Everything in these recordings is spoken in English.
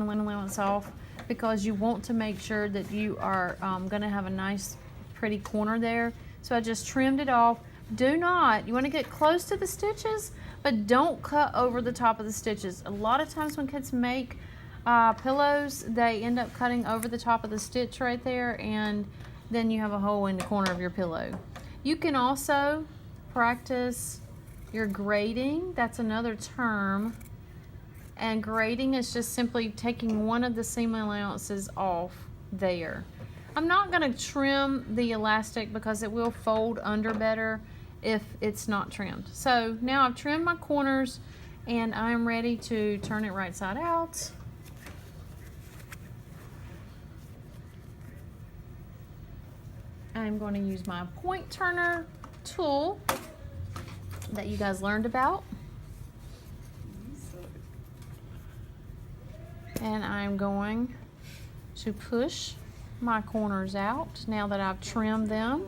allowance off because you want to make sure that you are going to have a nice pretty corner there. So I just trimmed it off. Do not, you want to get close to the stitches, but don't cut over the top of the stitches. A lot of times when kids make pillows, they end up cutting over the top of the stitch right there, and then you have a hole in the corner of your pillow. You can also practice your grading. That's another term. And grading is just simply taking one of the seam allowances off there. I'm not going to trim the elastic because it will fold under better if it's not trimmed. So now I've trimmed my corners and I'm ready to turn it right side out. I'm going to use my point turner tool that you guys learned about. And I'm going to push my corners out now that I've trimmed them.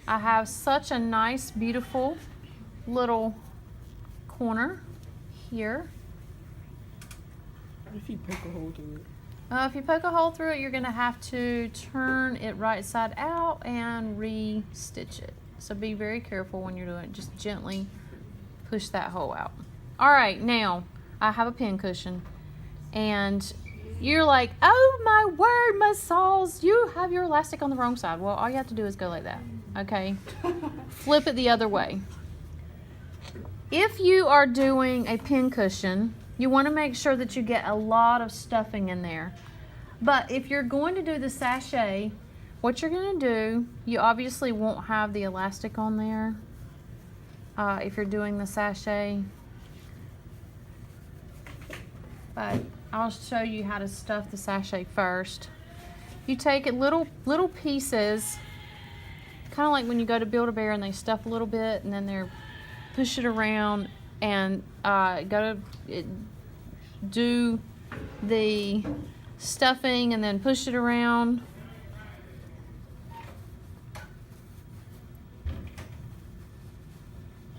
I have such a nice, beautiful little corner here. If you poke a hole through it? If you poke a hole through it, you're going to have to turn it right side out and re-stitch it. So be very careful when you're doing it. Just gently push that hole out. All right, now I have a pin cushion. And you're like, oh my word, Miss Sauls, you have your elastic on the wrong side. Well, all you have to do is go like that, okay? Flip it the other way. If you are doing a pin cushion, you want to make sure that you get a lot of stuffing in there. But if you're going to do the sachet, what you're going to do, you obviously won't have the elastic on there if you're doing the sachet. But I'll show you how to stuff the sachet first. You take it little pieces, kind of like when you go to Build-A-Bear and they stuff a little bit and then they're push it around and do the stuffing and then push it around.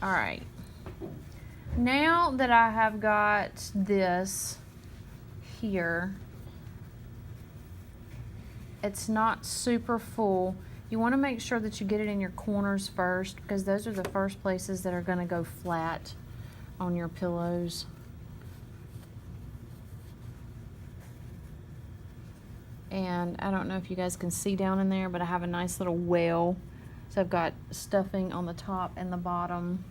All right. Now that I have got this here, it's not super full. You want to make sure that you get it in your corners first because those are the first places that are going to go flat on your pillows. And I don't know if you guys can see down in there, but I have a nice little well. So I've got stuffing on the top and the bottom.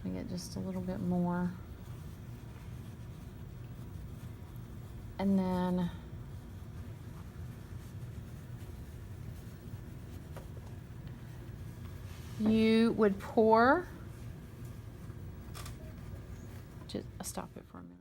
Let me get just a little bit more. And then you would pour, just stop it for a minute.